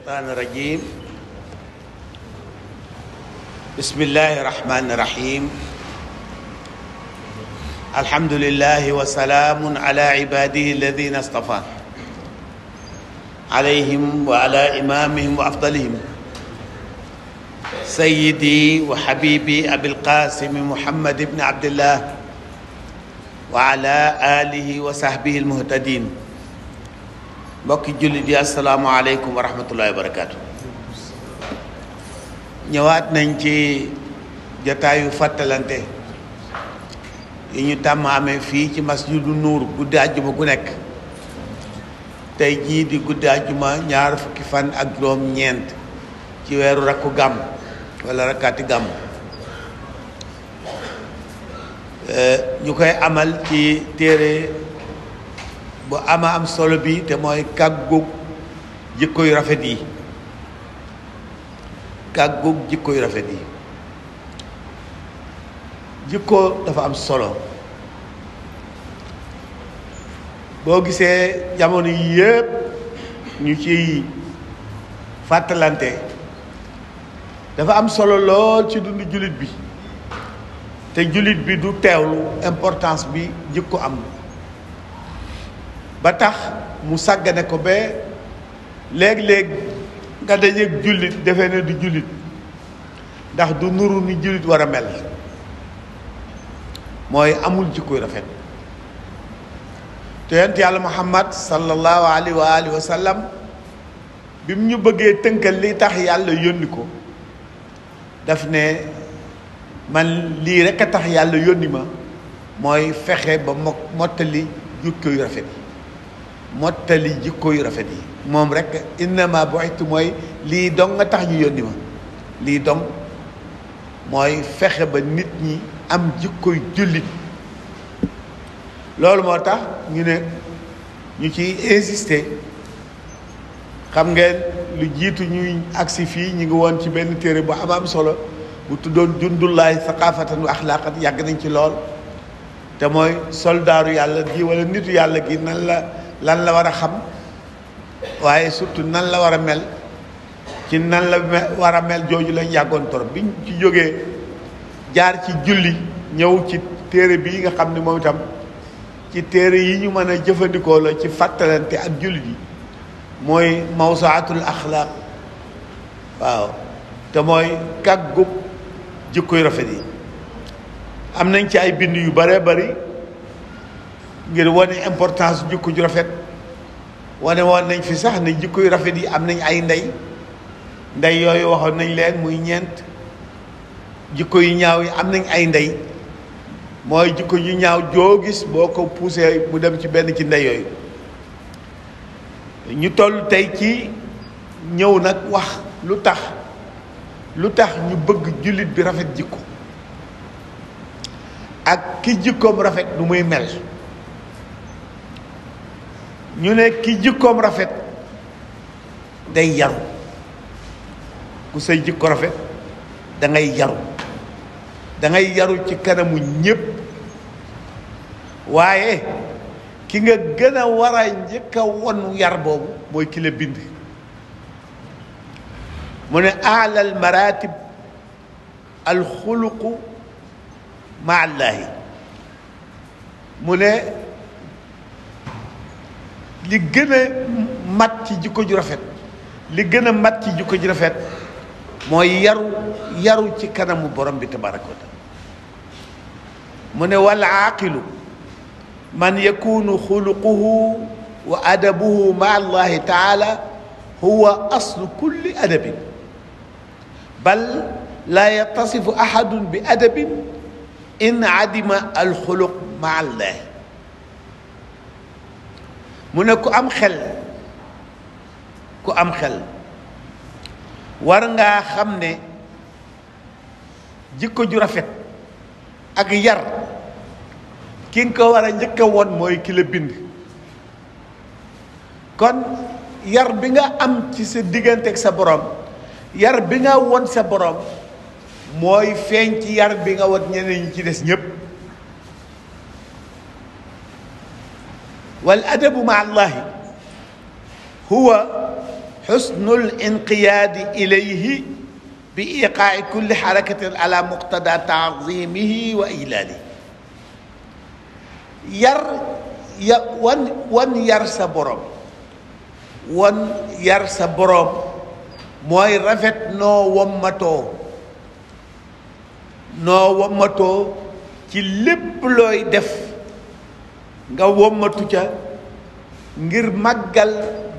الشيطان الرجيم بسم الله الرحمن الرحيم الحمد لله وسلام على عباده الذين اصطفى عليهم وعلى إمامهم وأفضلهم سيدي وحبيبي أبي القاسم محمد بن عبد الله وعلى آله وصحبه المهتدين mbokki jullit yi asalaamaaleykum wa rahmatullahi wa barakaatu. ñëwaat nañ ci jataayu fàttalante yi ñu tàmm amee fii ci masjidu nuur guddi àjjuma gu nekk tey jii di guddi àjjuma ñaar fukki fan ak juróom ñeent ci weeru rakku gàmm wala rakkaati gàmm ñu koy amal ci téere bu ama am solo bi te mooy kàggug jikko yu rafet yi kàggug jikko yu rafet yi jikko dafa am solo boo gisee jamono yi yëpp ñu ciy fàttalante dafa am solo lool ci dundu jullit bi te jullit bi du teewlu importance bi jikko am ba tax mu sàggane ko ba léeg-léeg nga dajeeg jullit defee ne du jullit ndax du nuru ni jullit war a mel mooy amul jikkoy rafet te yonent yàlla muhammad sallallahu alayhi wa alihi wa sallam bi mu ñu bëggee tënkal li tax yàlla yónni ko daf ne man lii rek a tax yàlla yónni ma mooy fexe ba mottali jikko yu rafet yi mottali jikko yu rafet yi moom rek innama bu'ithtu mooy lii dong nga tax ñu yónni ma lii dong mooy fexe ba nit ñi am jikkoy jullit loolu moo tax ñu ne ñu ciy insister xam ngeen lu jiitu ñuy agsi fii ñu ngi woon ci benn téere bu am solo bu tuddoon jundullahi saqafatan wa axlaaqan yàgg nañ ci lool te mooy soldaaru yàlla gi wala nitu yàlla gi lan la war a xam waaye surtout nan la war a mel ci nan la war a mel jooju lañ yàggoon torop biñ ci jógee jaar ci julli ñëw ci téere bii nga xam ne moom itam ci téere yi ñu mën a jëfandikoo la ci fàttalante ak jullit yi mooy mawsuatul axlaaq waaw te mooy kàggub jikkoy rafet yi am nañ ci ay bind yu bare bari ngir wane importance jikko ju rafet wane woon nañ fi sax ne jikko yu rafet yi am nañ ay ndey yooyu waxoon nañ leen muy ñeent jikko yu ñaaw yi am nañ ay ndey mooy jikko yu ñaaw joo gis boo ko poussé mu dem ci benn ci ndey yooyu ñu toll tey ci ñëw nag wax lu tax ñu bëgg jullit bi rafet jikko ak ki jikkoom rafet nu muy mel ñu ne ki jikkoom rafet day yaru ku say jikko rafet da ngay yaru ci kanamu ñépp waaye ki nga gën a war a njëkk a won yar boobu mooy ki la bind mu ne aalal maratib alxuluqu ma allahi mu ne li gën a mat ci jikko ju rafet mooy yaru ci kanamu borom bi tabaraka wa taala mu ne wal aaqilu man yakunu xuluquhu wa adabuhu ma allahi taala huwa aslu kulli adabin bal laa yattasifu ahadun bi adabin in adima alxuluq ma allahi mu ne ku am xel war ngaa xam ne jikko ju rafet ak yar ki nga ko war a njëkk a won mooy ki la bind kon yar bi nga am ci sa diggante ak sa borom yar bi nga won sa borom mooy feeñ ci yar bi nga won ñeneen ñi ci des ñépp wal adabu ma allahi huwa xusnul inqiyaadi ilayhi bi iqaai kulli xarakatin ala muqtada taazimihi wa ijlaali. wan yar sa borom, wan yar sa borom mooy rafet noo wommatoo ci lépp looy def, nga wommatu ca ngir màggal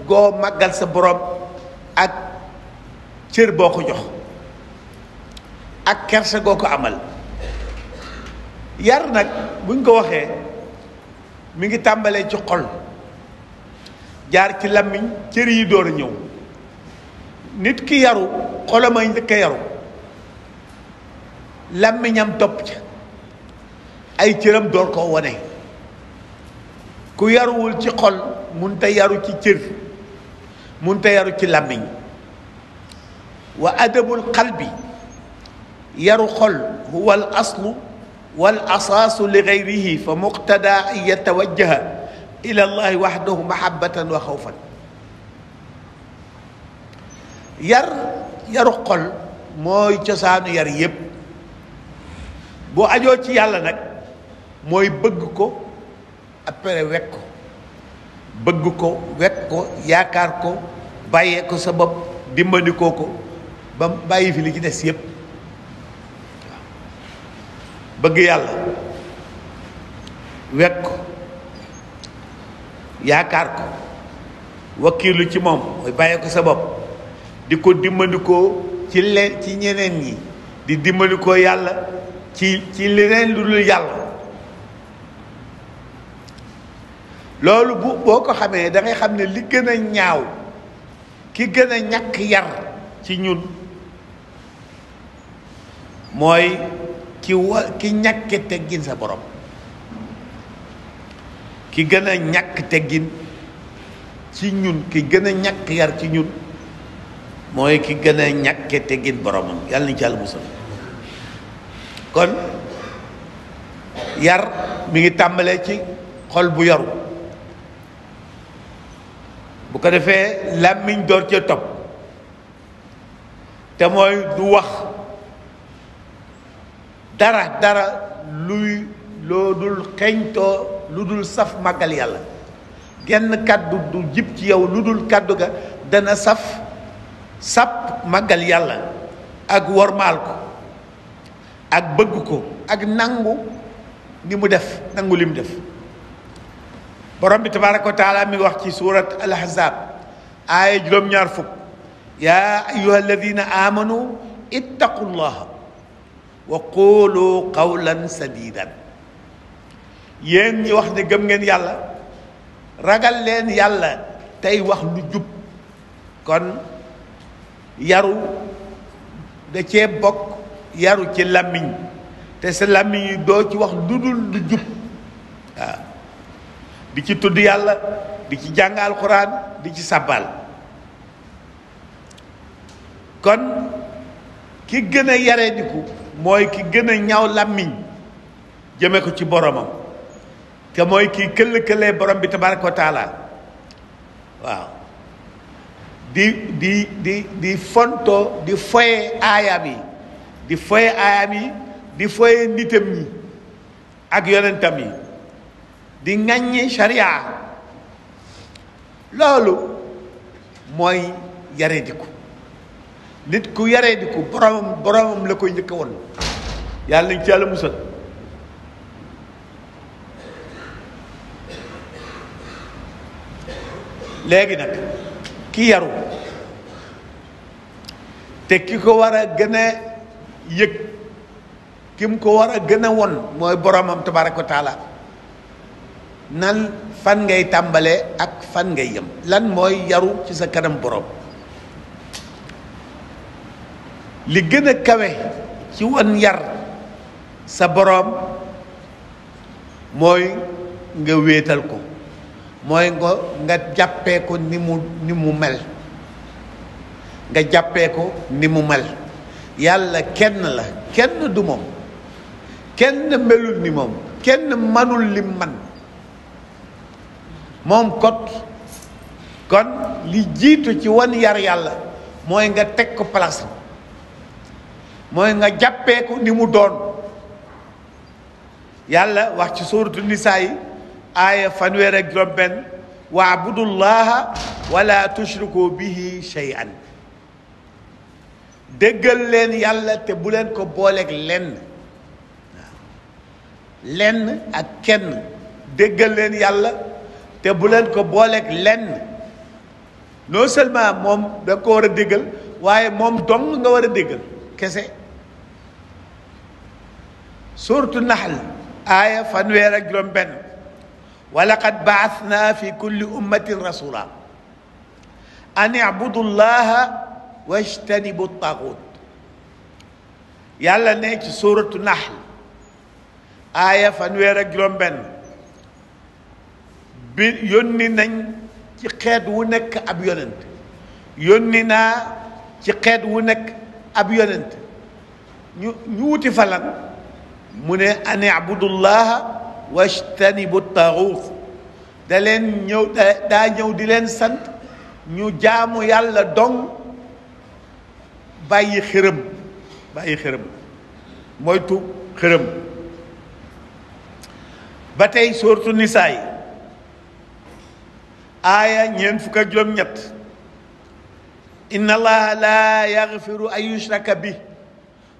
goo màggal sa borom ak cër boo ko jox ak kersa goo ko amal. yar nag buñ ko waxee mi ngi tàmbalee ci xol, jaar ci làmmiñ, cër yi door a ñëw. nit ki yaru xolam ay njëkk a yaru, làmmiñam topp ca, ay cëram door koo wone. ku yaruwul ci xol munta yaru ci cër, munta yaru ci làmmiñ. wa adabul qalbi, yaru xol huwa al aslu wal asaasu li gayrihi fa muqtada an yatawajjaha ila allahi waxdahu mahabbatan wa xawfan. yaru xol mooy cosaanu yar yépp. boo ajoo ci yàlla nag mooy bëgg ko après wekk ko, bëgg ko wekk ko, yaakaar ko, bàyyee ko sa bopp, dimbandikoo ko ba bàyyi fi li ci des yépp. bëgg yàlla, wekk ko, yaakaar ko, wakkiilu ci moom mooy bàyyee ko sa bopp, di ko dimbandikoo ci ñeneen ñi, di dimbandikoo yàlla ci leneen lu dul yàlla. loolu boo ko xamee da ngay xam ne li gën a ñaaw, ki gën a ñàkk yar ci ñun mooy ki ñàkke teggin sa borom. ki gën a ñàkk teggin ci ñun, ki gën a ñàkk yar ci ñun mooy ki gën a ñàkke teggin boromam. yàlla nañu ci yàlla musal. kon yar mi ngi tàmbalee ci xol bu yaru, bu ko defee làmmiñ door ca topp, te mooy du wax dara loo dul xeñtoo lu dul saf màggal yàlla. genn kàddu du jib ci yow lu dul kàddu ga dana sap màggal yàlla ak wormaal ko ak bëgg ko ak nangu ni mu def, nangu li mu def. borom bi tabaraka wa taala mi wax ci surat al ahzab aaya juróom-ñaar fukk: yaa ayuha alladina amanu ittaqullaha wa qulu qawlan sadidan. yéen ñi wax ne gëm ngeen yàlla, ragal leen yàlla tey wax lu jub. kon yaru da cee bokk, yaru ci làmmiñ, te sa làmmiñ yi doo ci wax lu dul lu jub. waaw, di ci tudd yàlla, di ci jàng alxuraan, di ci sàbbal. kon ki gën a yarediku mooy ki gën a ñaaw làmmiñ jëme ko ci boromam, te mooy ki këll-këllee borom bi tabaraka wa taala. waaw, di fontoo, di foye aayaam yi, di foye nitam ñi ak yonentam yi, di ŋàññi sharia. loolu mooy yarediku. nit ku yarediku boromam la koy njëkk a woon. yàlla nañ ci yàlla musal. léegi nag ki yaru te ki ko war a gën a yëg, ki mu ko war a gën a won mooy boromam tabaraka wa taala. nan fan ngay tàmbalee ak fan ngay yem, lan mooy yaru ci sa kanam borom. li gën a kawe ci wan yar sa borom mooy nga wéetal ko, mooy nga jàppee ko ni mu mel, nga jàppee ko ni mu mel. yàlla kenn la, kenn du moom, kenn melul ni moom, kenn manul lim man. moom kot kon li jiitu ci wan yar yàlla mooy nga teg ko place mooy nga jàppee ko ni mu doon. yàlla wax ci suuratu nisaa yi aaya fanweer waabudullaha wala tushriku bihi shay'an. déggal leen yàlla te bu leen ko booleeg lenn ak kenn. déggal leen yàlla te bu leen ko booleeg lenn. non seulement moom da nga ko war a déggal waaye moom dong nga war a déggal kese. suuratu nahl aaya fanweer wa laqad ba'athna fi kulli ummatin rasula an i'budu llaha wajtanibu taghut. yàlla ne ci suuratu nahl aaya fanweer bi yónni nañ ci xeet wu nekk ab yonent. yónni naa ci xeet wu nekk ab yonent ñu wuti falan mu ne an i'budullaha wajtanibu taghut. daa ñëw di leen sant ñu jaamu yàlla dong bàyyi xërëm moytu xërëm. ba tey sooratu nisaa yi aaya 47 inna allaha la yaghfiru an yushraka bih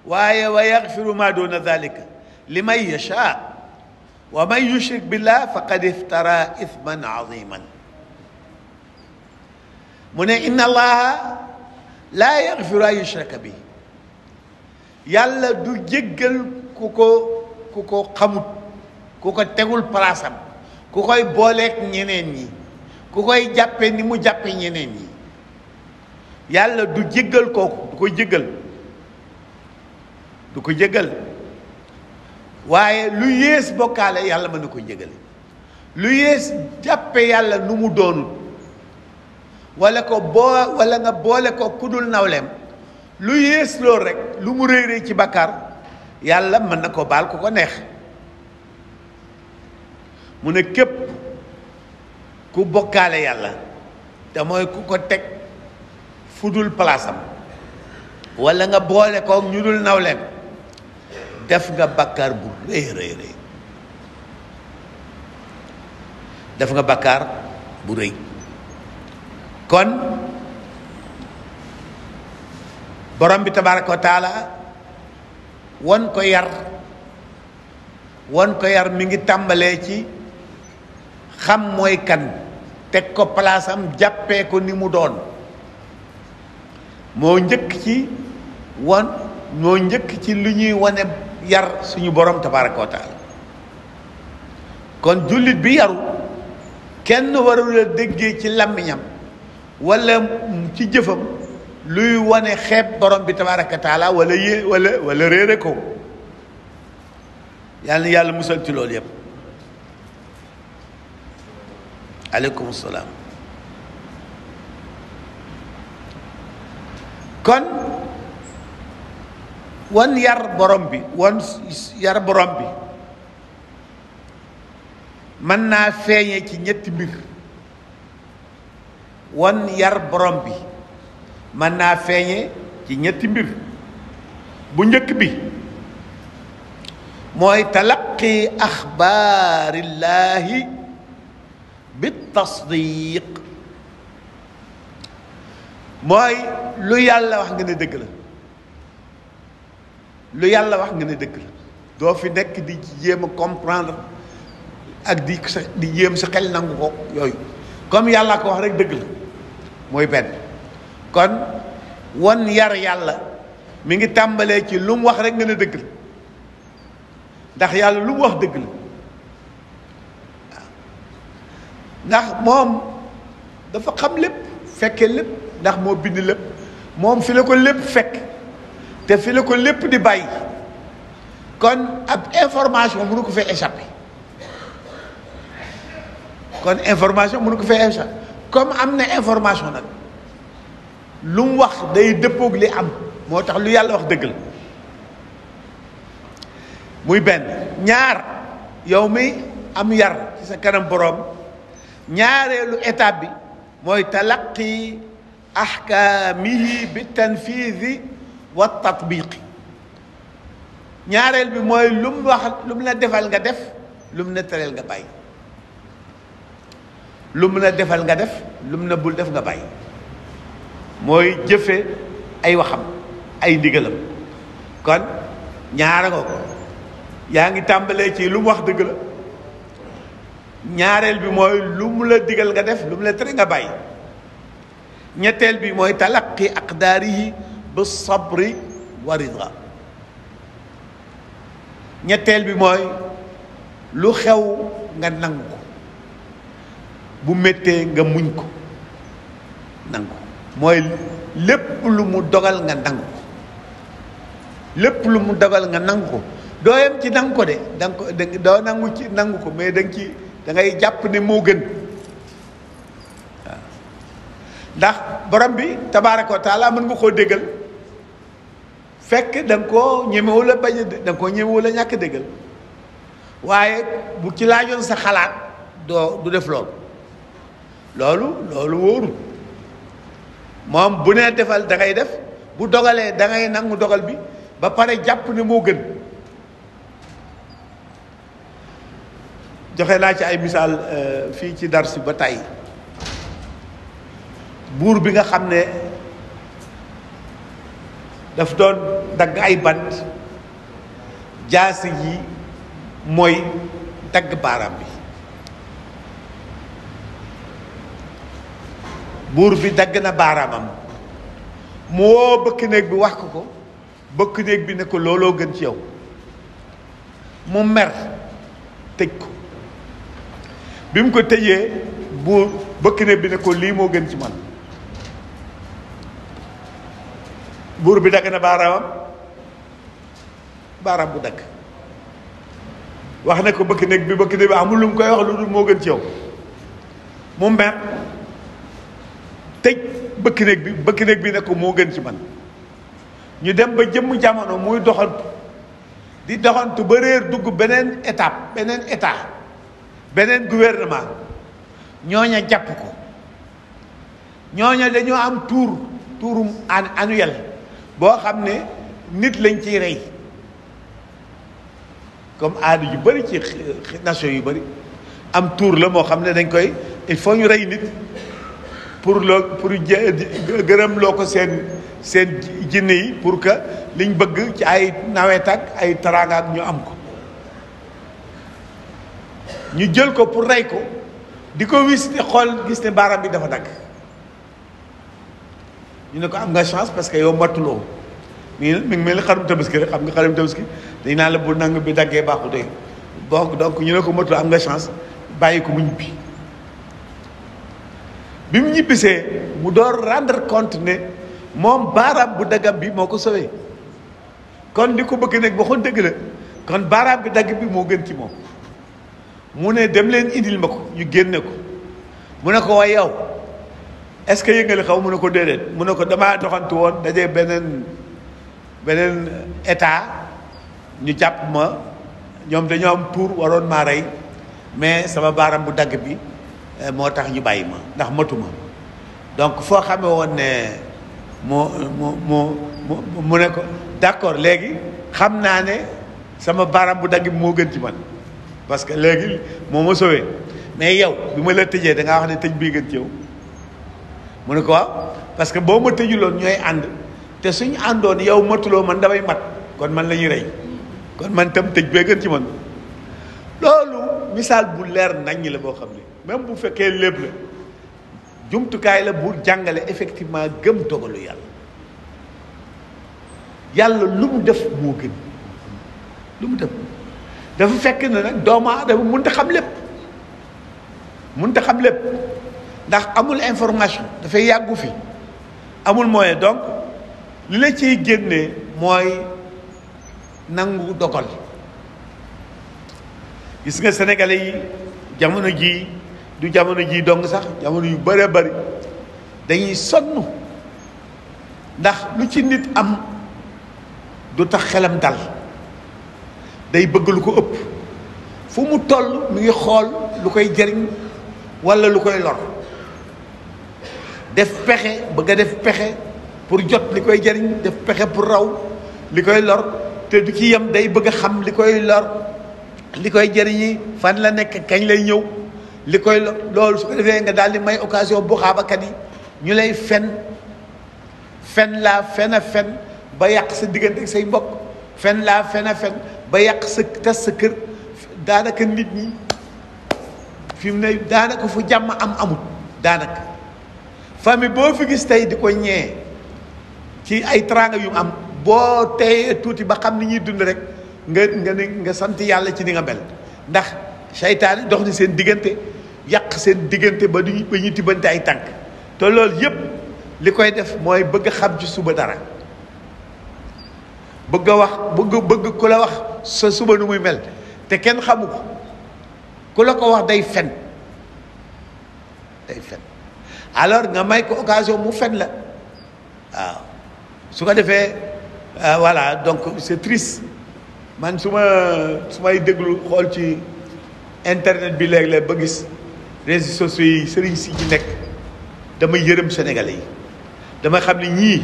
waaye wa yaghfiru ma duna dhalika liman yasha wa man yushrik billah faqad iftara ithman aziman. mu ne inna allaha la yaghfiru an yushraka bih. yàlla du jéggal ku ko xamut, ku ko tegul palaasam, ku koy booleeg ñeneen ñi, ku koy jàppe ni mu jàppe ñeneen ñi. yàlla du jéggal kooku, du ko jéggal waaye lu yées bokkaale yàlla mën na ko jégale. lu yées jàppe yàlla nu mu doonul wala nga boole ko ku dul nawleem, lu yées loolu rek lu mu réy ci bakkaar yàlla mën na ko baal ku ko neex. mu ne képp ku bokkaale yàlla te mooy ku ko teg fu dul palaasam wala nga boole ko ñu dul nawleem, def nga bakkaar bu rëy. def nga bakkaar bu rëy. kon borom bi tabaraka wa taala won ko yar mi ngi tàmbalee ci xam mooy kan, teg ko palaasam, jàppee ko ni mu doon. moo njëkk ci lu ñuy wane yar suñu borom tabaraka wa taala. kon jullit bi yaru kenn warul a déggee ci làmmiñam wala ci jëfam luy wane xeeb borom bi tabaraka wa taala wala réere ko. yàlla musal ci loolu yépp. aleykum salaam. kon wan yar borom bi mën naa feeñe ci ñetti mbir. wan yar borom bi mën naa feeñe ci ñetti mbir. bu njëkk bi mooy talaqi axbaarillaahi bi tasdiq. mooy lu yàlla wax nga ne dëgg la. lu yàlla wax nga ne dëgg la. doo fi nekk di jéem a comprendre ak di jéem sa xel nangu ko yooyu. comme yàlla ko wax rek dëgg la mooy benn. kon wan yar yàlla mi ngi tàmbalee ci lu mu wax rek nga ne dëgg la, ndax yàlla lu mu wax dëgg la. ndax moom dafa xam lépp, fekkee lépp, ndax moo bind lépp. moom fi la ko lépp fekk te fi la ko lépp di bàyyi. kon ab information mënu ko fee échappé. comme am na information nag lu mu wax day dëppoog li am, moo tax lu yàlla wax dëgg la. muy benn. ñaar, yow mi am yar ci sa kanam boroom, ñaareelu étape bi mooy talaqi ahkaamihi bi tanfiidi wa tatbiqi. ñaareel bi mooy lu mu wax lu mu la defal nga def, lu mu la tereel nga bàyyi. lu mu la defal nga def, lu mu la bul def nga bàyyi. mooy jëfe ay waxam, ay ndigalam. kon ñaara nga ko yaa ngi tàmbalee ci lu mu wax dëgg la. ñaareel bi mooy lu mu la digal nga def, lu mu la tere nga bàyyi. ñetteel bi mooy talaqi aqdaarihi bi sabri wa ridwa. ñetteel bi mooy lu xew nga nangu ko, bu méttee nga muñ ko nangu. mooy lépp lu mu dogal nga nangu ko, lépp lu mu dogal nga nangu ko. doo yem ci nangu ko de danga ko doo nangu ci nangu ko, mais da ngay jàpp ne moo gën. waaw ndax borom bi tabaaraka wa taala mën nga koo déggal fekk da nga koo ñemewul a bañ a da nga koo ñemewul a ñàkk déggal, waaye bu ci laajoon sa xalaat du def loolu wóorul. moom bu nee defal da ngay def, bu dogalee da ngay nangu dogal bi ba pare jàpp ne moo gën. joxe naa ci ay misaal fii ci Darsi ba tey. buur bi nga xam ne daf doon dagg ay bant, jaasi yi mooy dagg baaraam bi. buur bi dagg na baaraamam, mu woo bëkk néeg bi wax ko bëkk néeg bi ne ko looloo gën ci yow. mu mer tëj ko. bi mu ko tëjee buur bëkk néeg bi ne ko lii moo gën ci man. buur bi dagg na baaraamam, baaraam bu dagg. wax ne ko bëkk néeg bi amul lu mu koy wax lu dul moo gën ci yow. mu mer tëj bëkk néeg bi ne ko moo gën ci man. ñu dem ba jëmm jamono muy doxantu ba réer dugg beneen état beneen gouvernement. ñooña jàpp ko. ñooña dañoo am tuurum annuel boo xam ne nit lañ ciy rey, comme aada yu bëri ci nation yu bëri am tuur la moo xam ne dañ koy il faut ñu rey nit pour gërëm loo ko seen jinne yi pour que liñ bëgg ci ay nawet ak ay taraanga ak ñu am ko. ñu jël ko pour rey ko, di ko wis di xool gis ne baaraam bi dafa dagg. ñu ne ko am nga chance parce que yow matuloo. mi ngi mel ni xarum tabaski rek, xam nga xarum tabaski dañ naa la bu nang bi daggee baaxu de donc ñu ne ko matuloo, am nga chance, bàyyi ko mu ñibbi. bi mu ñibbisee mu door rendre compte ne moom baaraam bu daggam bi moo ko sauvé. kon li ko bëgg nag waxoon dëgg la, kon baaraam bi dagg bi moo gën ci moom. mu ne dem leen indil ma ko, ñu génne ko. mu ne ko waaye yow est-ce que yëngali xaw mu ne ko déedéet. mu ne ko damaa doxantu woon dajee beneen état, ñu jàpp ma, ñoom dañoo am tuur waroon maa rey, mais sama baaraam bu dagg bi moo tax ñu bàyyi ma ndax matuma. donc foo xamee woon ne mu ne ko d'accord, léegi xam naa ne sama baaraam bu dagg bi moo gën ci man parce que léegi moo ma sauvé, mais yow bi ma la tëjee da ngaa wax ne tëj bii gën ci yow. mu ne ko waaw parce que boo ma tëjuloon ñooy ànd, te suñu àndoon yow matuloo man damay mat, kon man la ñuy rey, kon man tam tëj bee gën ci man. loolu misaal bu leer naññ la boo xam ne même bu fekkee lépp la jumtukaay la bu jàngale effectivement gëm dogalu yàlla lu mu def moo gën. lu mu def dafa fekk ne nag doomu aadama mënut a xam lépp ndax amul information, dafay yàggu fi, amul moyen. donc li la ciy génnee mooy nangu dogal. gis nga sénégalais yi jamono jii du jamono jii dong sax jamono yu bëree bëri dañuy sonn ndax lu ci nit am du tax xelam dal, day bëgg lu ko ëpp. fu mu toll mu ngi xool lu koy jëriñ walla lu koy lor. def pexe bëgg a def pexe pour jot li koy jariñ, def pexe pour raw li koy lor, te du ci yem, day bëgg a xam li koy lor, li koy jariñi fan la nekk, kañ lay ñëw, li koy lor. loolu su ko defee nga daal di may occasion bu xaabakat yi ñu lay fen laa fen a fen ba yàq sa diggante ak say mbokk, fen laa fen a fen ba yàq sa tas sa kër. daanaka nit ñi fi mu ne daanaka fu jàmm amut, daanaka famille boo fi gis tey di ko ñee ci ay teraanga yu am, boo teyee tuuti ba xam ni ñuy dund rek nga sant yàlla ci ni nga mel, ndax seytaane dox ni seen diggante, yàq seen diggante ba ñuy tibbante ay tànk. te loolu yépp li koy def mooy bëgg xam ci suba dara, bëgg a wax bëgg ku la wax sa suba nu muy mel te kenn xamu ko, ku la ko wax day fen alors nga may ko occasion mu fen la. waaw su ko defee voilà, donc c'est triste. man su may déglu xool ci internet bi léeg-léeg ba gis réseaux sociaux yi sëriñ si ci nekk, damay yërëm sénégalais yi, damay xam ni ñii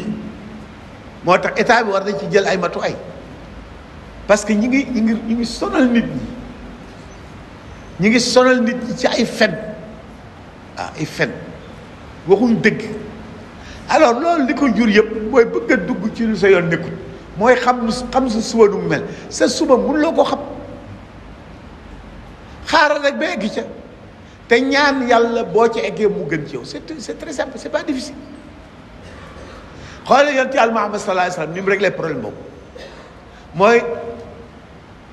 moo tax état bi war na ci jël ay matuwaay, parce que ñi ngi sonal nit ñi sonal nit ñi ci ay fen. ay fen waxuñ dëgg. alors loolu li ko jur yëpp mooy bëgg a dugg ci lu sa yoon nekkul, mooy xam sa suba nu mu mel. sa suba mënuloo ko xam, xaaral rek ba egg ca, te ñaan yàlla boo ci eggee mu gën ci yow. c'est très simple, c'est pas difficile. xoolal yonent yàlla Muhammad sallallahu alayhi wa sallam ni mu réglé problème boobu, mooy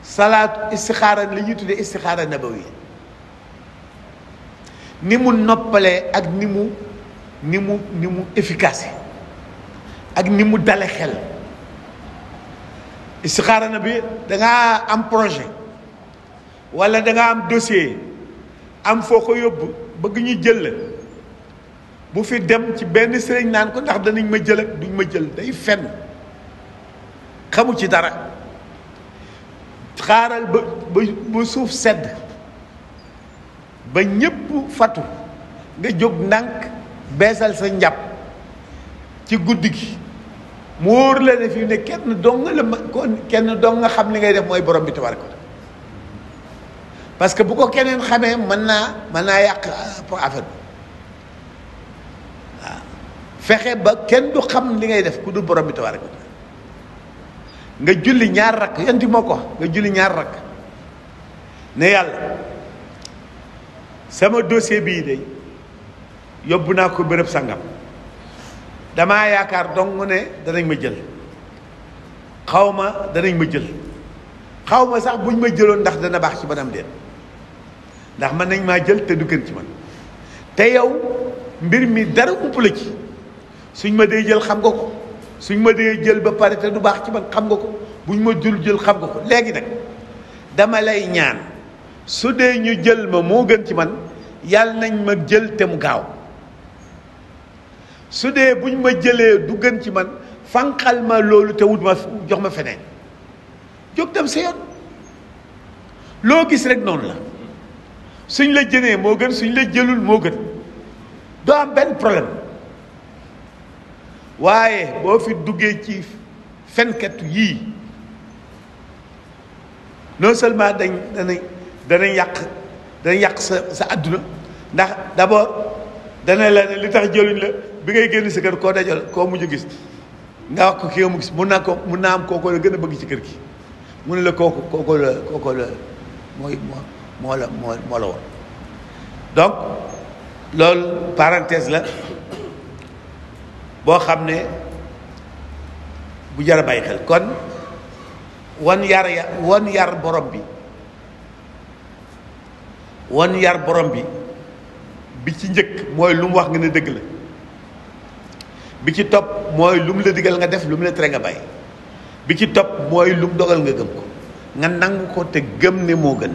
salaatu istixaara, li ñuy tuddee istixaara nabawi, ni mu noppalee ak ni mu efficace ak ni mu dale xel. istixaara na bi dangaa am projet wala dangaa am dossier, am foo ko yóbbu, bëgg ñu jël la, bu fi dem ci benn sëriñ naan ko ndax danañ ma jël ak duñ ma jël. day fen, xamu ci dara. xaaral ba suuf sedd, ba ñépp fatu, nga jóg ndànk beesal sa njàpp ci guddi gi, mu wóor la ne fii ne kenn dong nga xam li ngay def mooy borom bi tabaraka. parce que bu ko keneen xamee mën naa yàq affaire bi. waaw fexe ba kenn du xam li ngay def ku du borom bi tabaraka. nga julli ñaar rakk, yanti moo ko nga julli ñaar rakk ne yàlla, sama dossier bii de yóbbu naa ko bërëb sangam, damaa yaakaar dong ne danañ ma jël, xaw ma danañ ma jël, xaw ma sax buñ ma jëloon ndax dana baax ci banam déet, ndax mën nañ maa jël te du gën ci man. te yow mbir mi dara upp la ci, suñ ma dee jël xam nga ko, suñ ma dee jël ba pare te du baax ci man xam nga ko, buñ ma jël xam nga ko. léegi nag dama lay ñaan, su dee ñu jël ma moo gën ci man, yàlla nañ ma jël te mu gaaw. su dee buñ ma jëlee du gën ci man, fanqal ma loolu te wut ma jox ma feneen, jóg dem sa yoon. loo gis rek noonu la, suñ la jënee moo gën, suñ la jëlul moo gën, doo am benn problème. waaye boo fi duggee ci fenkat yii, non seulement danañ yàq sa adduna, ndax d'abord dana la ne li tax jëluñ la, bi ngay génn sa kër koo dajal koo mujj gis nga wax ko ki nga mu gis mun naa am kooko la gën a bëgg ci kër gi, mu ne la kooko la moo la woon. donc loolu parenthèse la boo xam ne bu jar a bàyyi xel. kon wan yar borom bi bi ci njëkk mooy lu mu wax nga ne dëgg la, bi ci topp mooy lu mu la digal nga def, lu mu la tere nga bàyyi, bi ci topp mooy lu mu dogal nga gëm ko, nga nangu ko te gëm ne moo gën.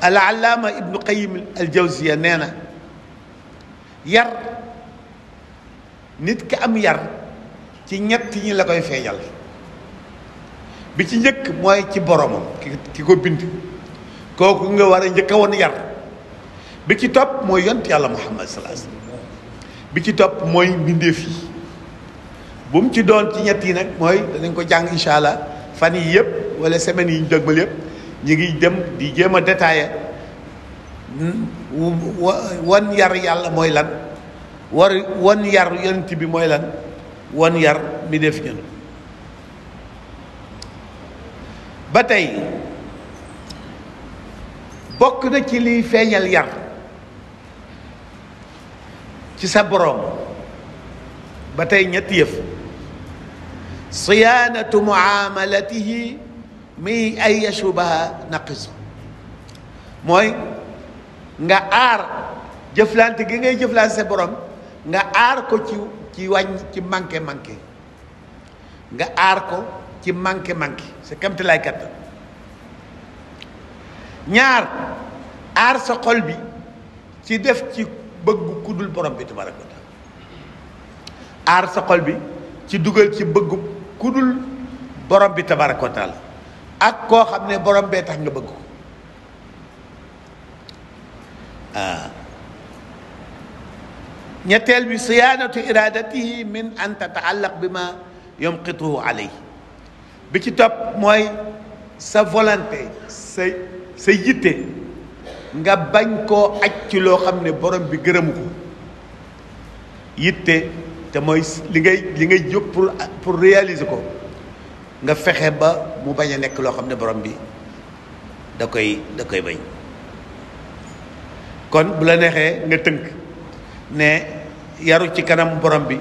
al-allaama ibnu qayyim al-jawziya nee na yar, nit ki am yar ci ñett ñi la koy feeñal. bi ci njëkk mooy ci boromam ki ko bind, kooku nga war a njëkk a woon yar. bi ci topp mooy yont yàlla Muhammad sallallahu alayhi wasallam bi ci topp mooy mbindeef yi bu mu ci doon ci ñett yi nag mooy danañ ko jàng incha allah fan yi yëpp wala semaines yi ñu dëgmal yëpp ñu ngi dem di jéem a détaillé wan yar yàlla mooy lan wan yar yonent bi mooy lan wan yar mbindeef ñun ba tey bokk na ci liy feeñal yar ci sa boroom ba tey ñetti yëf siyaanatu muamalatihi mi ay yashubaha naqisu mooy nga aar jëflante gi ngay jëflante sa boroom nga aar ko ci wàññ ci manqué nga aar ko ci manqué sa kamte lay kattan ñaar aar sa xol bi ci def ci bëgg ku dul borom bi tabaraka wa taala aar sa xol bi ci dugal ci bëgg ku dul borom bi tabaraka wa taala ak koo xam ne borom bee tax nga bëgg ko ñetteel bi siyaanatu iradatihi min an tataallaq bi ma yumqituhu alayhi bi ci topp mooy sa volonté sa yitte nga bañ koo aj ci loo xam ne borom bi gërëmu ko yitte te mooy li ngay jóg pour réaliser ko nga fexe ba mu bañ a nekk loo xam ne borom bi da koy bañ kon bu la neexee nga tënk ne yaru ci kanam borom bi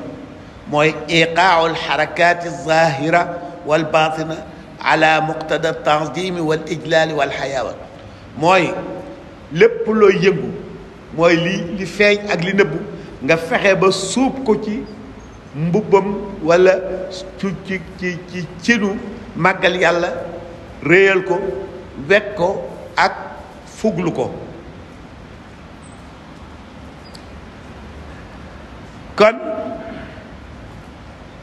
mooy iqaau alxarakat alzahira walbatina ala muqtada tanzimi wal ijlali wal xayaawa mooy lépp looy yëngu mooy li feeñ ak li nëbbu nga fexe ba suub ko ci mbubbam wala ci cinu màggal yàlla réyal ko wekk ko ak fuglu ko kon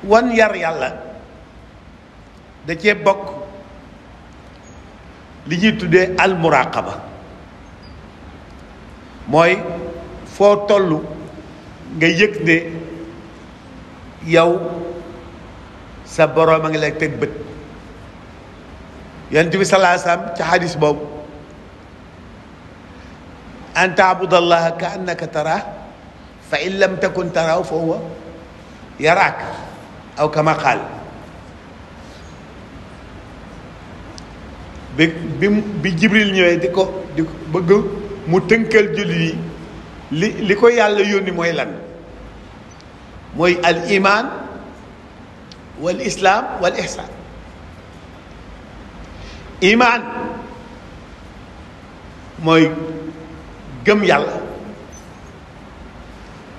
wan yar yàlla da cee bokk li ñuy tuddee almuraqaba mooy foo toll nga yëg ne yow sa boroom a ngi lay teg bët yonent bi sallallahu alayhi wasallam ci xadis boobu an taabudallaha ka annaka taraah fa in lam takun taraahu fa huwa yaraak aw kama qaal bi Jibril ñëwee di ko bëgg mu tënkal jullit yi li ko yàlla yónni mooy lan mooy al iman wal islam wal ihsan iman mooy gëm yàlla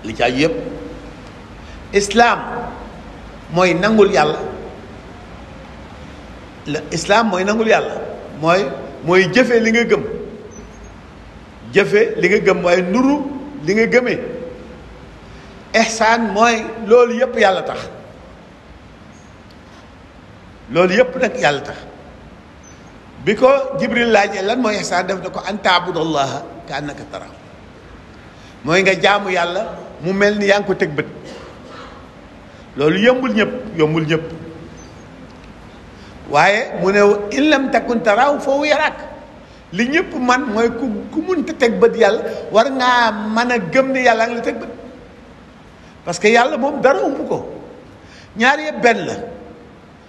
li ci aju yëpp islam mooy nangul yàlla islam mooy nangul yàlla mooy jëfe li nga gëm jëfe li nga gëm waaye nuru li nga gëmee ihsaan mooy loolu yëpp yàlla tax loolu yëpp nag yàlla tax bi ko Jibril laajee lan mooy ihsaan def na ko an taabudallaha ka annaka tara mooy nga jaamu yàlla mu mel ni yaa ngi ko teg bët loolu yombul ñëpp waaye mu ne in lam takun taraahu fa huwa yaraak li ñëpp man mooy ku munta teg bët yàlla war ngaa mën a gëm ne yàlla ngi la teg bët parce que yàlla moom dara ump ko ñaar yëpp benn la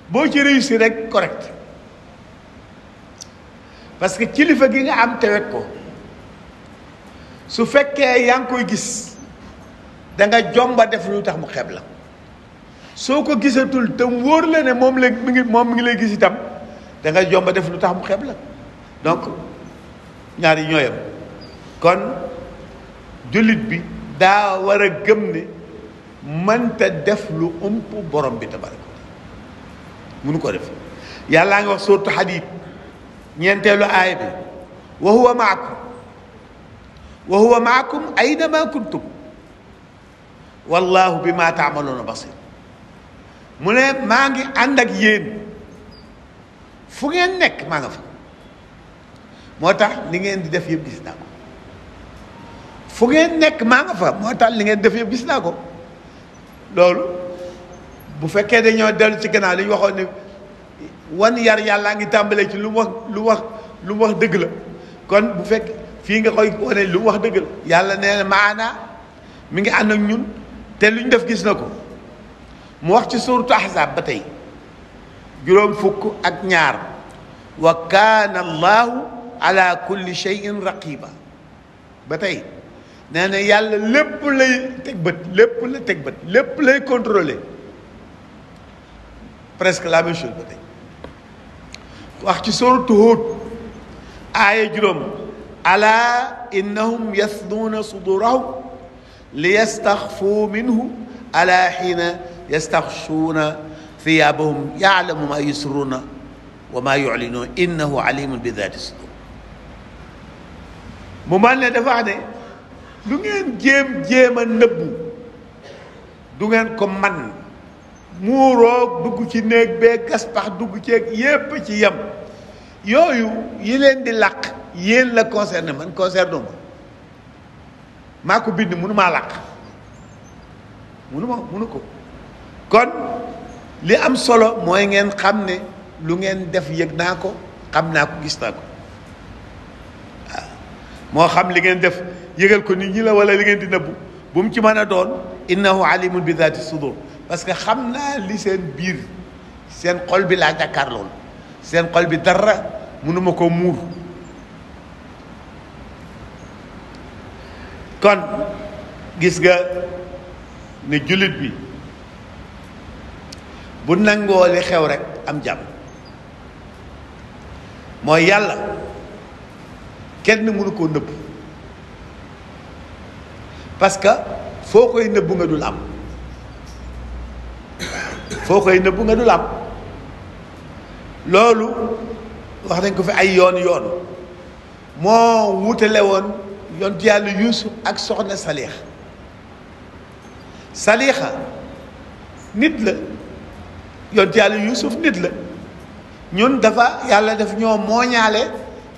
boo ci réussir rek correct parce que kilifa gi nga am tewet ko su fekkee yaa ngi koy gis da nga jomba def lu tax mu xeeb la soo ko gisatul te wóor la ne moom mi ngi lay gis itam da nga jomba def lu tax mu xeeb la donc ñaar yi ñooyam kon jullit bi daa war a gëm ne mënta def lu ump borom bi tabaraka munu ko def yàllaa ngi wax suuratu Hadiid ñeenteelu aaya bi wa huwa maakum aynama kuntum wallahu bima taamaluuna basir mu ne maa ngi ànd ak yéen fu ngeen nekk maa nga fa moo tax li ngeen di def yëpp gis naa ko fu ngeen nekk maa nga fa moo tax li ngeen def yëpp gis naa ko. loolu bu fekkee dañoo dellu ci gannaaw li ñu waxoon ne wan yar yàllaa ngi tàmbalee ci lu mu wax dëgg la kon bu fekk fii nga koy wane lu mu wax dëgg la yàlla nee na maanaa mi ngi ànd ak ñun te lu ñu def gis na ko mu wax ci suuratu ahzab ba tey juróom fukk ak ñaar wa kaana allahu ala kulli shay'in raqiba ba tey nee na yàlla lépp lay teg bët lépp lay contrôler presque la même chose ba tey wax ci suuratu Huud aaya juróom ala innahum yasduuna sudurahum li yastaxfu minhu ala xiina yastaxshuuna thiyaabahum yaalamu ma yusruuna wa ma yuclinuun innahu alimun bi daati sudur mu man ne dafa wax ne lu ngeen jéem a nëbbu du ngeen ko man muuroog dugg ci néeg bee gas pax dugg ceeg yépp ci yem yooyu yi leen di làq yéen la concerné man concerné maa ko bind mënu maa làq mënu ko kon li am solo mooy ngeen xam ne lu ngeen def yëg naa ko xam naa ko gis naa ko waaw moo xam li ngeen def yëgal ko nit ñi la wala li ngeen di nëbbu bu mu ci mën a doon innahu alimun bi daati sudur parce que xam naa li seen biir seen xol bi laa jàkkaar loolu seen xol bi dara mënuma ko muur kon gis nga ne jullit bi bu nangoo li xew rek am jàmm mooy yàlla kenn mënu koo nëbb parce que foo koy nëbbu nga dul am foo koy nëbbu nga dul am loolu wax nañ ko fi ay yoon moo wutale woon yonent yàlla Yuusuf ak soxna Saliixa nit la yonent yàlla Yuusuf nit la ñun dafa yàlla def ñoo mooñaale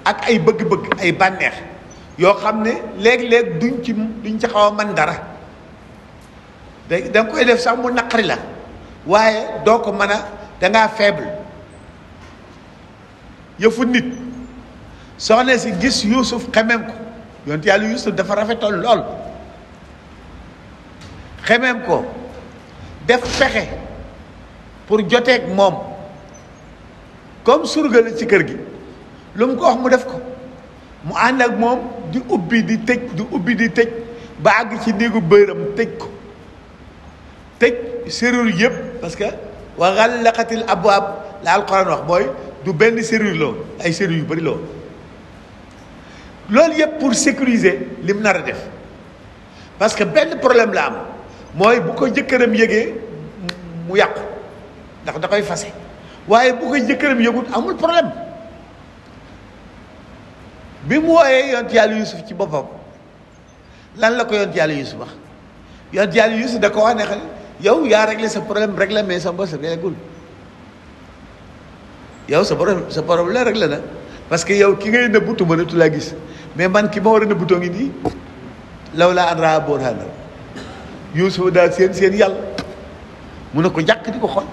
ak ay bëgg-bëgg ay bànneex yoo xam ne léeg-léeg duñ ci xaw a man dara da nga koy def sax mu naqari la waaye doo ko mën a dangaa faible yëfu nit soxna si gis Yuusuf xemem ko yonent yàlla Yuusuf dafa rafetoon lool xemem ko def pexe pour joteeg moom comme surga la ci kër gi lu mu ko wax mu def ko mu ànd ak moom di ubbi di tëj ba àgg ci néegu bëram tëj ko tëj serrure yëpp parce que wa ghallaqatil abwaab la alquran wax mooy du benn serrure la woon ay serrure yu bëri la woon loolu yëpp pour sécuriser li mu nar a def parce que benn problème la am mooy bu ko jëkkëram yëgee mu yàqu ndax da koy fase waaye bu ko jëkkëram yëgut amul problème bi mu wooyee yonent yàlla Yuusuf ci boppam lan la ko yonent yàlla Yuusuf wax yonent yàlla Yuusuf da ko wax ne xam yow yaa réglé sa problème réglé mais sa mbos réglégul yow sa problème la réglé na parce que yow ki ngay nëbbutu mënatu laa gis mais man ki ma war a nëbbutoo ngi nii law laa an raa burhaana Yuusuf daal seen yàlla mu ne ko jàkk di ko xool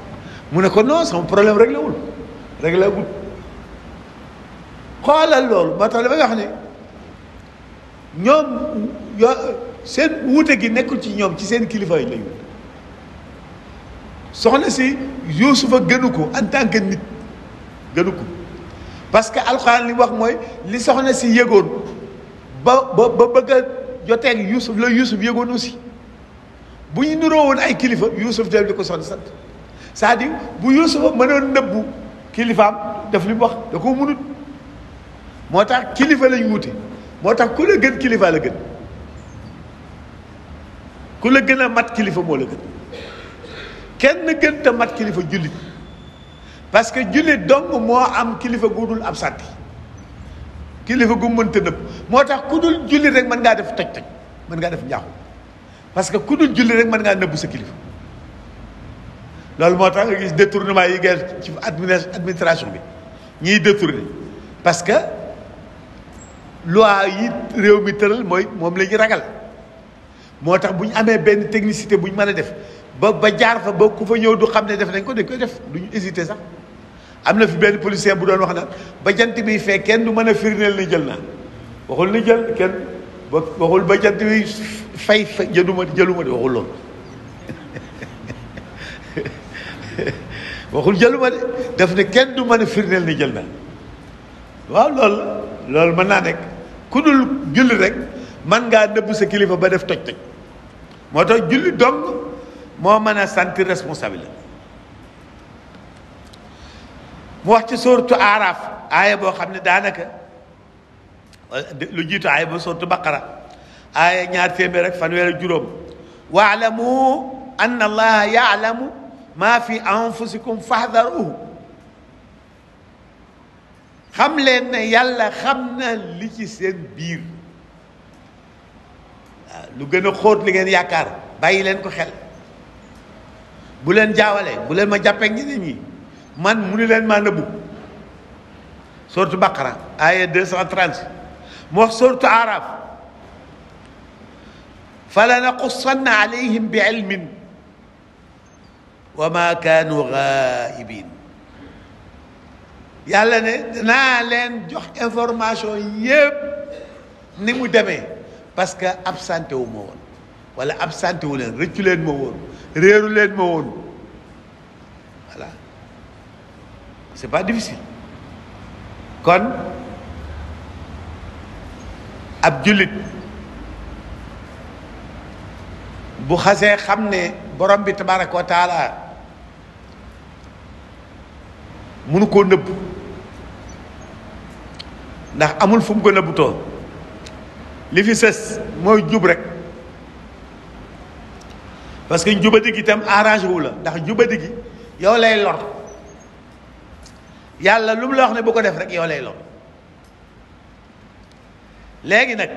mu ne ko non sama problème réglé wul xoolal loolu moo tax damay wax ne ñoom seen wuute gi nekkul ci ñoom ci seen kilifa yi lañu soxna si Yuusufa gënu ko en tant que nit gënu ko parce que alxuraan li wax mooy li soxna si yëgoon ba bëgg a joteeg Yuusuf la Yuusuf yëgoon aussi bu ñu nuroo woon ay kilifa Yuusuf del di ko soxna sant c'est-à-dire bu Yuusufa mënoon nëbbu kilifaam def li mu wax da ko mënut moo tax kilifa lañ wute moo tax ku la gën kilifa la gën ku la gën a mat kilifa moo la gën kenn gën te mat kilifa jullit parce que jullit dong moo am kilifa gu dul ab sàtti kilifa gu mënta nëbb moo tax ku dul jullit rek mën ngaa def toj mën ngaa def njaaxu parce que ku dul jullit rek mën ngaa nëbb sa kilifa loolu moo tax nga gis détournement yi ngeen ci administration bi ñiy détourné parce que loi yi réew mi tëral mooy moom la ñu ragal moo tax bu ñu amee benn technicité bu ñu mën a def ba jaar fa ba ku fa ñëw du xam ne def nañ ko dañ koy def du ñu hésité sax. am na fi benn policier bu doon wax naan ba jant bi fee kenn du mën a firndeel ni jël naa waxul ni jël kenn waxul ba jant bi fay jëluma de waxul loolu waxul jëluma de daf ne kenn du mën a firndeel ni jël naa waaw loolu mën naa nekk ku dul julli rek man ngaa nëbb sa kilifa ba def toj-toj moo tax julli dong moo mën a sentir responsabilité. mu wax ci sooratu Aaraaf aaya boo xam ne daanaka lu jiitu aaya ba sooratu Baqara aaya 200 waalamu anna allaha yaalamu maa fi anfusikum fahdharuhu xam leen ne yàlla xam na li ci seen biir waaw lu gën a xóot li ngeen yaakaar bàyyi leen ko xel bu leen jaawale bu leen ma jàppee ñeneen ñi man mu ni leen maa nëbbu sourate Baqara aya 230 mu wax sourate Araf fala naqussanna alayhim bi ilmin wa ma kaanu ghaibin yàlla ne danaa leen jox information yépp ni mu demee parce que absenté wu ma woon wala absenté wu leen rëccu leen ma woon réeru leen ma woon voilà c'est pas difficile kon ab jullit bu xasee xam ne borom bi tabaraka wa taala mënu koo nëbb ndax amul fu mu ko nëbbutoo li fi sës mooy jub rek parce que njubadi gi itam arrangé wu la ndax njubadi gi yow lay lor yàlla lu mu la wax ne bu ko def rek yow lay lor léegi nag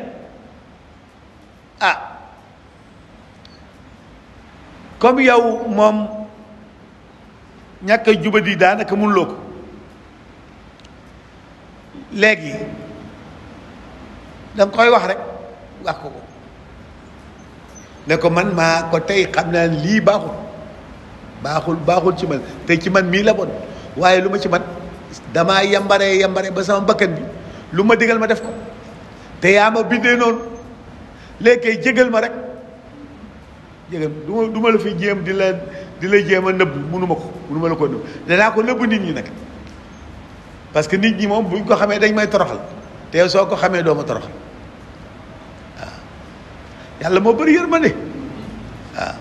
comme yow moom ñàkk a jubadi daanaka mënuloo ko léegi da nga koy wax rek wax ko ne ko man maa ko tey xam naa lii baaxul ci man te ci man mii la bon waaye lu ma ci man damaa yambare ba sama bakkan bi lu ma digal ma def ko te yaa ma bindee noonu léegi kay jégal ma rek jégal du ma la fi jéem di la jéem a nëbb mënu ma la ko nëbb danaa ko nëbb nit ñi nag parce que nit ñi moom buñ ko xamee dañ may toroxal te yow soo ko xamee doo ma toroxal waaw yàlla moo bëri yërmande waaw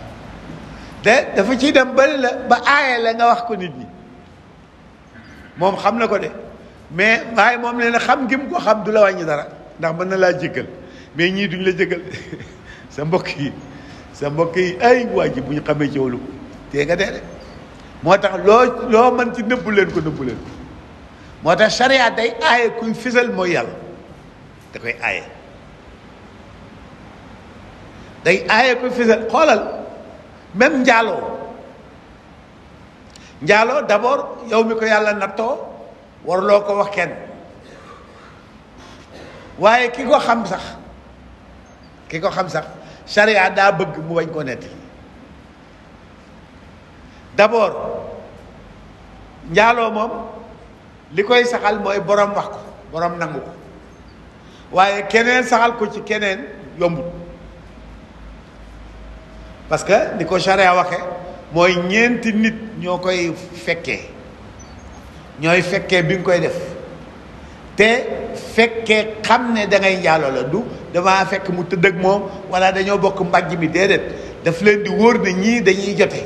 te dafa ciy dem bëri la ba aaye la nga wax ko nit ñi moom xam na ko de mais waaye moom nee na xam ngim ko xam du la wàññi dara ndax mën na laa jéggal mais ñii duñ la jéggal sa mbokk yi ay waa ji bu ñu xamee ci wàllu tee nga dee de moo tax loo mën ci nëbbu leen ko moo tax charia day aaye kuy fisal mooy yàlla da koy aaye day aaye kuy fisal xoolal même njaaloo d'abord yow mi ko yàlla nattoo waruloo ko wax kenn waaye ki ko xam sax charia daa bëgg mu bañ koo netti d'abord njaaloo moom li koy saxal mooy borom wax ko borom nangu ko waaye keneen saxal ko ci keneen yombut parce que ni ko charia waxe mooy ñeenti nit ñoo koy fekkee ñooy fekkee bi nga koy def te fekkee xam ne da ngay njaaloo la du damaa fekk mu tëdd ak moom wala dañoo bokk mbàjj mi déedéet daf leen di wóor ne ñii dañuy jote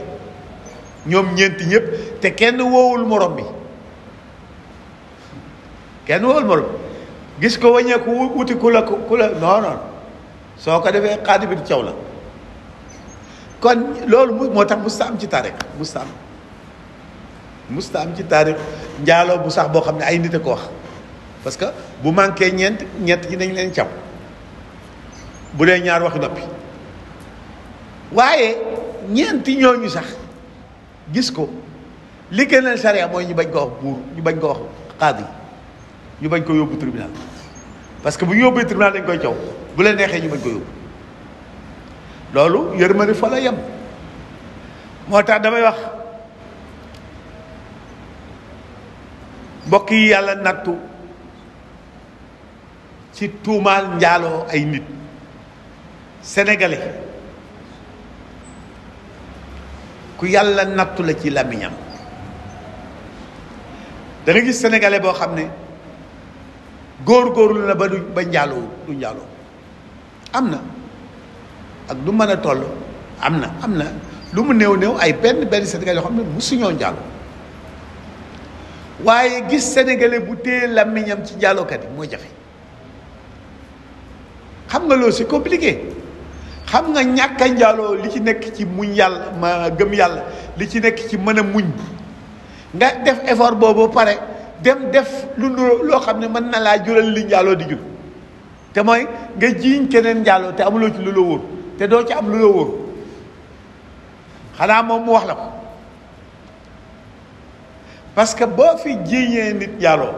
ñoom ñeenti ñëpp te kenn woowul morom bi gis ko wàññeeku wuti ku la non soo ko defee xaadi bi caw la kon loolu moo tax musta am ci taarix musta am ci taarix njaaloo bu sax boo xam ne ay nit a ko wax parce que bu manqué ñett ñi dañ leen caw bu dee ñaar waxi noppi waaye ñeenti ñooñu sax gis ko li gënal charia mooy ñu bañ ko wax buur ñu bañ ko wax xaadi ñu bañ ko yóbbu tribunal parce que bu ñu yóbbee tribunal dañ koy caw bu leen neexee ñu bañ ko yóbbu loolu yërmande fa la yem. moo tax damay wax mbokk yi yàlla nattu ci tuumaal njaaloo ay nit sénégalais ku yàlla nattu la ci làmmiñam. da nga gis sénégalais boo xam ne góor-góorlu na ba njaaloo du njaaloo. am na ak du mën a toll am na lu mu néew ay benn sénégalais yoo xam ne musuñoo njaaloo. waaye gis sénégalais bu téye làmmiñam ci njaalookat yi mooy jafe. xam nga loolu c'est compliqué. xam nga ñàkk a njaaloo li ci nekk ci muñ yàlla ma gëm yàlla li ci nekk ci mën a muñ nga def effort boobu pare dem def loo xam ne mën na laa jural li njaaloo di jur te mooy nga jiiñ keneen njaaloo te amuloo ci lu la wóor te doo ci am lu la wóor xanaa moom mu wax la ko parce que boo fi jiiñee nit njaaloo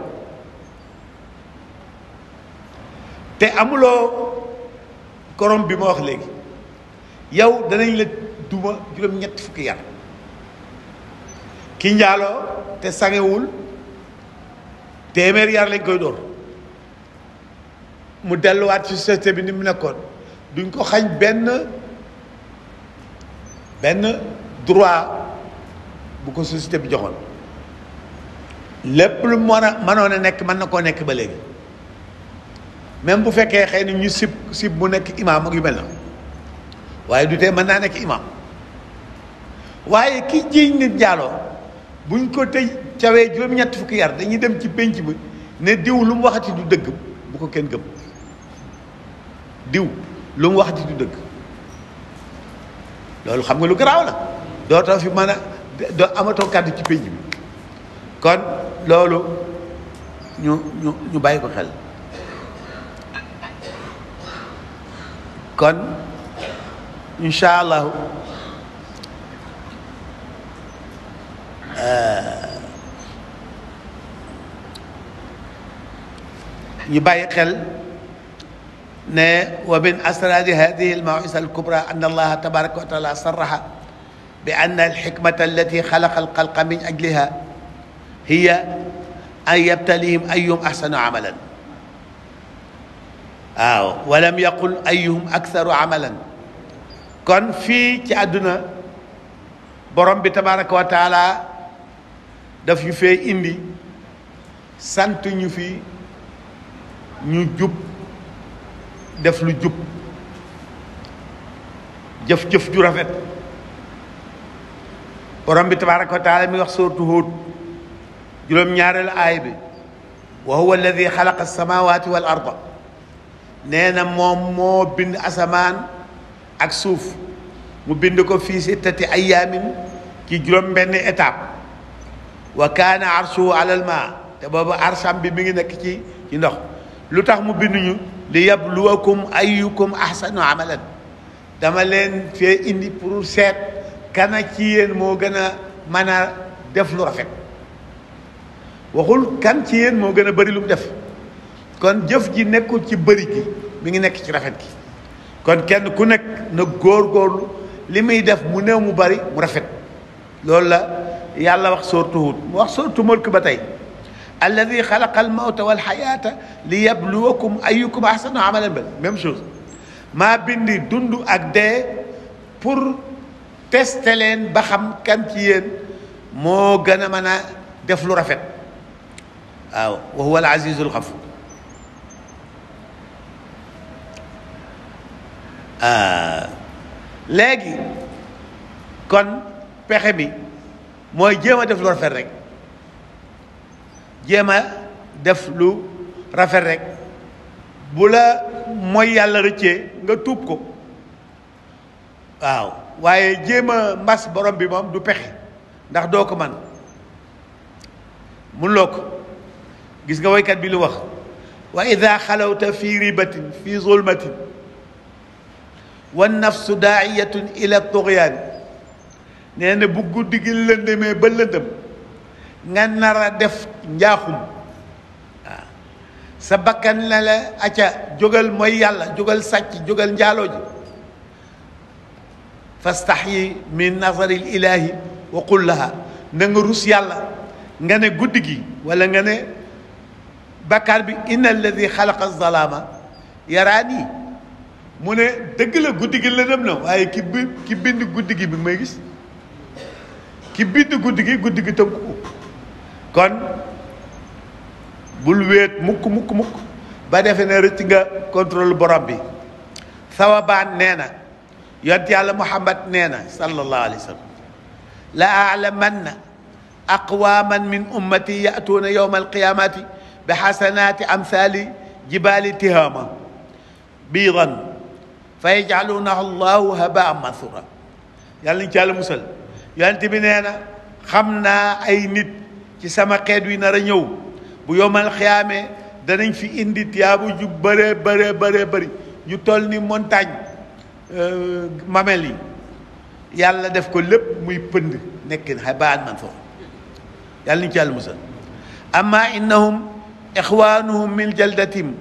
te amuloo korom bi ma wax léegi yow danañ la duma juróom-ñetti fukki yar. ki njaaloo te sangewul téeméer yar lañ koy dóor mu delluwaat ci société bi ni mu nekkoon duñ ko xañ benn droit bu ko société bi joxoon. lépp lu mënoon a nekk mën na koo nekk ba léegi même bu fekkee xëy na ñu sib mu nekk imaam ak yu mel na waaye du tee mën naa nekk imaam. waaye ki jiiñ nit njaaloo buñ ko tëj cawee juróom-ñetti fukki yar dañuy dem ci pénc bi ne diw lu mu waxati du dëgg bu ko kenn gëm. diw lu mu waxati du dëgg loolu xam nga lu garaaw la dootoo fi mën a doo amatoo kàddu ci pénc bi. kon loolu ñu bàyyi ko xel. kon incha allahu ñu bàyyi xel ne wa min asrari hadihi almawisa alkubra an allaha tabaraka wa taala sarraha bi anna alxikmata allati xalaqa alxalqa min ajliha hiya an yabtalihim ayyuhum ahsanu amalan. waaw walam yaqul ayyuhum aktharu amalan. kon fii ci àdduna borom bi tabaraka wa taala daf ñu fee indi sant ñu fi ñu jub def lu jub jëf-jëf ju rafet. borom bi tabaraka wa taala mi wax suuratu Huud juróom-ñaareelu aay bi wa huwa alladi xalaqa alsamawati wal arda nee na moom moo bind asamaan ak suuf mu bind ko fii sittati ayaamin ci juróom-benn étape. wa kaana arshuhu alal maa te boobu arsham bi mi ngi nekk ci ndox. lu tax mu bind ñu li yabluwakum ayyukum ahsanu amalan. dama leen fee indi pour seet kana ci yéen moo gën a mën a def lu rafet. waxul kan ci yéen moo gën a bëri lu mu def. kon jëf ji nekkul ci bëri gi mi ngi nekk ci rafet gi. kon kenn ku nekk na góor-góorlu li muy def mu néew mu bëri mu rafet. loolu la yàlla wax sooratu Huud mu wax sooratu Mulk ba tey alladi xalaqa almawta walxayaata li yabluwakum ayyukum ahsanu amalan ba même chose maa bindi dund ak dee pour tester leen ba xam kan ci yéen moo gën a mën a def lu rafet. waaw wa huwa al azizul xafuur. léegi kon pexe bi mooy jéem a def lu rafet rek jéem a def lu rafet rek bu la mooy yàlla rëccee nga tuub ko. waaw waaye jéem a mbas borom bi moom du pexe ndax doo ko man mënuloo ko. gis nga woykat bi lu wax wa ida xalawta fi ribatin fi zulmatin wa nafsu daa'iyatun ila tughyan nee na bu guddi gi lëndëmee ba lëndëm nga nar a def njaaxum waaw sa bakkan la la acca jógal mooy yàlla jógal sàcc jógal njaaloo ji fastaxyi min nazari l ilahi wa qul laha na nga rus yàlla nga ne guddi gi wala nga ne bakkaar bi inna alladi xalaqa zalaama yaraani mu ne dëgg la guddi gi lëndëm na waaye ki bind guddi gi bi may gis ki bind guddi gi tënku ko kon bul wéet mukk ba defe ne rëcc nga contrôle borom bi Sawabaan nee na yont yàlla Muhammad nee na sallallahu alayhi wa sallam la aalamanna aqwaman min ummati yatuuna yowma alqiyamati bi xasanaati amthali jibali tihama biidan fa yajcalunaha allahu habaan mansura yàlla nañ ci yàlla musal yonent bi nee na xam naa ay nit ci sama xeet wi nar a ñëw bu yowmal xiyaamee danañ fi indi tiyaabu ju bëree bëri ñu toll ni montagne mamel yi yàlla def ko lépp muy pënd nekk habaan mansura yàlla nañ ci yàlla musal ama innahum ixwanuhum min jaldatim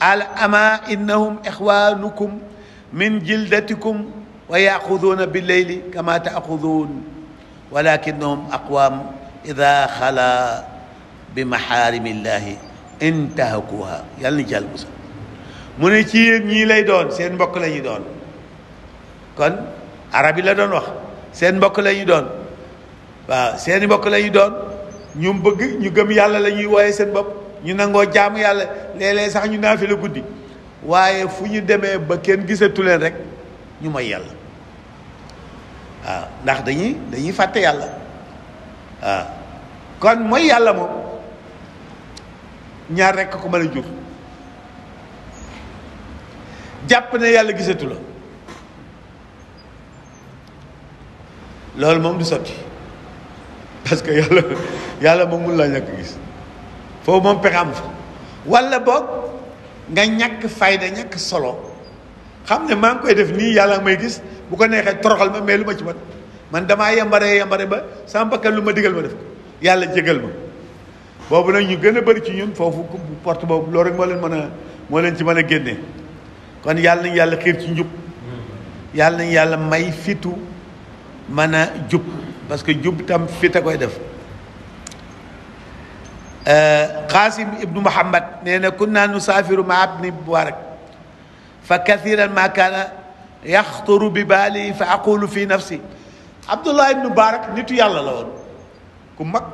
ama innahum ixwanukum min jildatikum wa yaxuduuna billeyli kama taaxuduun walakinahum aqwaam ida xala bi maxaarimillahi intahakuha yàlla nañ ci yàlla musal mu ne ci yéen ñii lay doon seen mbokk la ñu doon kon arab yi la doon wax seen mbokk la ñu doon waaw seen mbokk la ñu doon ñu bëgg ñu gëm yàlla la ñuy wooye seen bopp ñu nangoo jaamu yàlla léeg-léeg sax ñu naafi la guddi waaye fu ñu demee ba kenn gisatu leen rek ñu mooy yàlla waaw ndax dañuy fàtte yàlla waaw kon mooy yàlla moom ñaar rek ko mën a jur jàpp ne yàlla gisatu la loolu moom du sotti parce que yàlla moom mun laa ñàkk gis foofu moom pexe am fa walla boog nga ñàkk fayda ñàkk solo xam ne maa ngi koy def nii yàlla may gis bu ko neexee toroxal ma mais lu ma ci man damaa yambare ba sama bakkan lu ma digal ma def ko yàlla jégal ma boobu nag ñu gën a bëri ci ñun foofu porte boobu loolu rek moo leen ci mën a génnee kon yàlla nañu yàlla xiir ci njub yàlla nañu yàlla may fitu mën a jub parce que jub tam fit a koy def Qasim ibnu Muhammad nee na kunna nusaafiru ma ibni Mubarak fa kathiran ma kaana yaxturu bi baali fa aqulu fi nafsi Abdullah ibnu Mubarak nitu yàlla la woon ku mag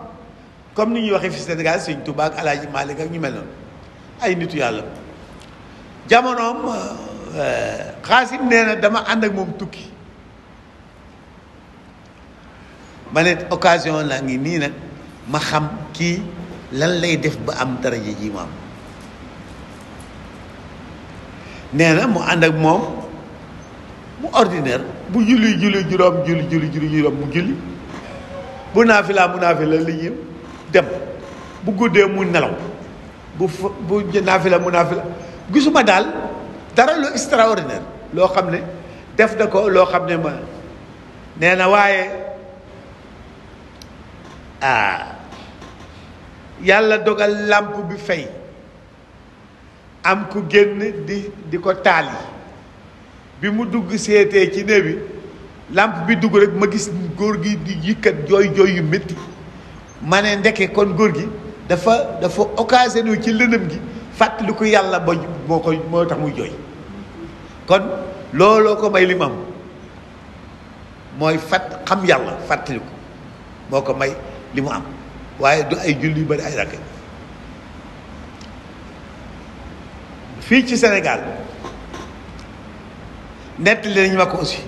comme ni ñuy waxee fi Sénégal Sëñ Tuubaa ak Alaaji Maalik ak ñu mel noonu ay nitu yàlla jamonoom Qasim nee na dama ànd ak moom tukki ma ne occasion la ngi nii nag ma xam kii lan lay def ba am daraja ji mu am nee na mu ànd ak moom mu ordinaire bu julli juróom mu julli bu naafila li ñu dem bu guddee mu nelaw bu naafila mu naafila gisuma daal dara lu extraordinaire loo xam ne def na ko loo xam ne ma nee na waaye yàlla dogal làmp bi fay am ku génn di ko taali bi mu dugg seetee ci néeg bi làmp bi dugg rek ma gis góor gi di yëkkat jooy yu métti ma ne ndeke kon góor gi dafa occasionné ci lëndëm gi fàttali ko yàlla ba moo tax muy jooy kon looloo ko may li mu am mooy xam yàlla fàttali ko moo ko may li mu am waaye du ay julli yu bari ay rakk fii ci Sénégal nettali nañu ma ko aussi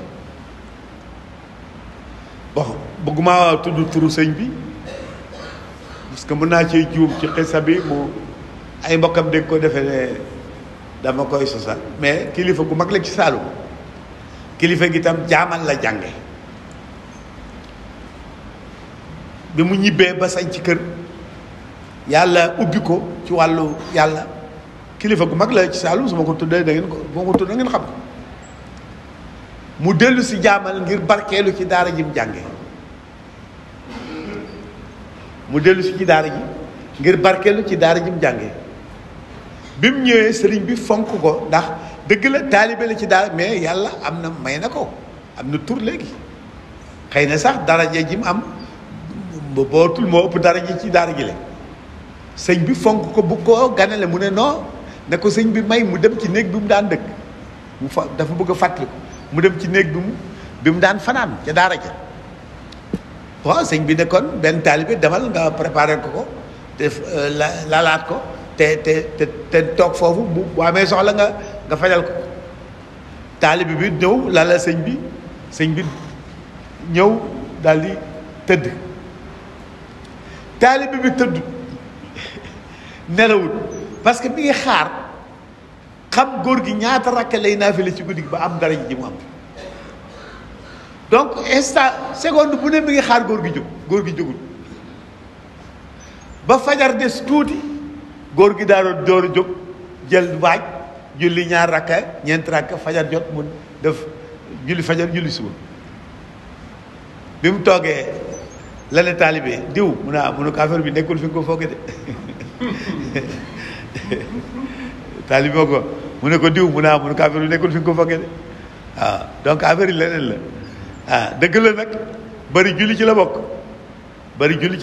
bon bëgguma tudd turu sëñ bi parce que mën naa cee juum ci xisa bi mu ay mbokkam dégg ko defee ne dama koy sosal mais kilifa gu mag la ci Saalum kilifa gi tam jaamal la jànge bi mu ñibbee ba sañ ci kër yàlla ubbi ko ci wàllu yàlla kilifa gu mag la ci Saalum su ma ko tuddee da ngeen ko boo ko tuddee ngeen xam ko mu dellu si jaamal ngir barkeelu ci daara ji mu jànge mu dellu si ci daara ji ngir barkeelu ci daara ji mu jànge bi mu ñëwee sëriñ bi fonk ko ndax dëgg la taalibe la ci daara mais yàlla am na may na ko am na tur léegi xëy na sax daraja ji mu am bootul moo ëpp daraja ci daara ji le sëñ bi fonk ko bu ko ganale mu ne non ne ko sëñ bi may mu dem ci néeg bi mu daan dëkk mu fa dafa bëgg a fàttali ko mu dem ci néeg bi mu daan fanaan ca daara ja waaw sëñ bi ne kon benn taalibe demal nga préparé ko def laalaat ko te toog foofu bu amee soxla nga fajal ko taalibe bi ñëw lala sëñ bi ñëw daal di tëdd taalibe bi tëdd nelawul parce que mi ngi xaar xam góor gi ñaata rakk lay naafile ci guddi gi ba am dara ji mu am donc instant seconde bu ne mi ngi xaar góor gi jógul ba fajar des tuuti góor gi daa door a jóg jël waaj julli ñaar rakka ñeent rakka fajar jot mun def julli fajar julli suba bi mu toogee la ne taalibe diw mu ne ko affaire bi nekkul fi nga ko foogee de taalibe ko mu ne ko diw mu ne ko affaire bi nekkul fi nga ko foogee de waaw donc affaire yi leneen la dëgg la nag bari julli ci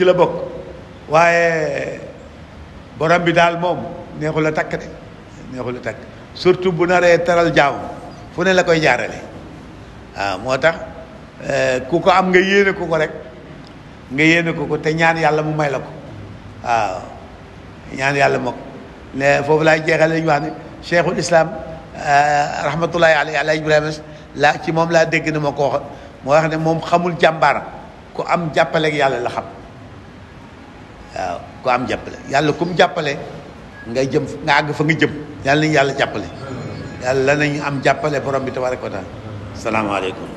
la bokk waaye borom bi daal moom neexul a takk surtout bu naree teral jaam fu ne la koy jaarale waaw moo tax ku ko am nga yéene ko rek nga yéene ko te ñaan yàlla mu may la ko waaw ñaan yàlla moo ko ne foofu laay jeexale ñu wax ne cheikhul islam rahmatullahi alayhi ala Ibrahima laa ci moom laa dégg ne moo ko wax moo wax ne moom xamul jàmbaar ku am jàppaleeg yàlla la xam waaw ku am jàppale yàlla ku mu jàppale nga àgg fa nga jëm yàlla nañu yàlla jàppale yàlla nañu am jàppale borom bi tabaraka wa taala salaamaaleykum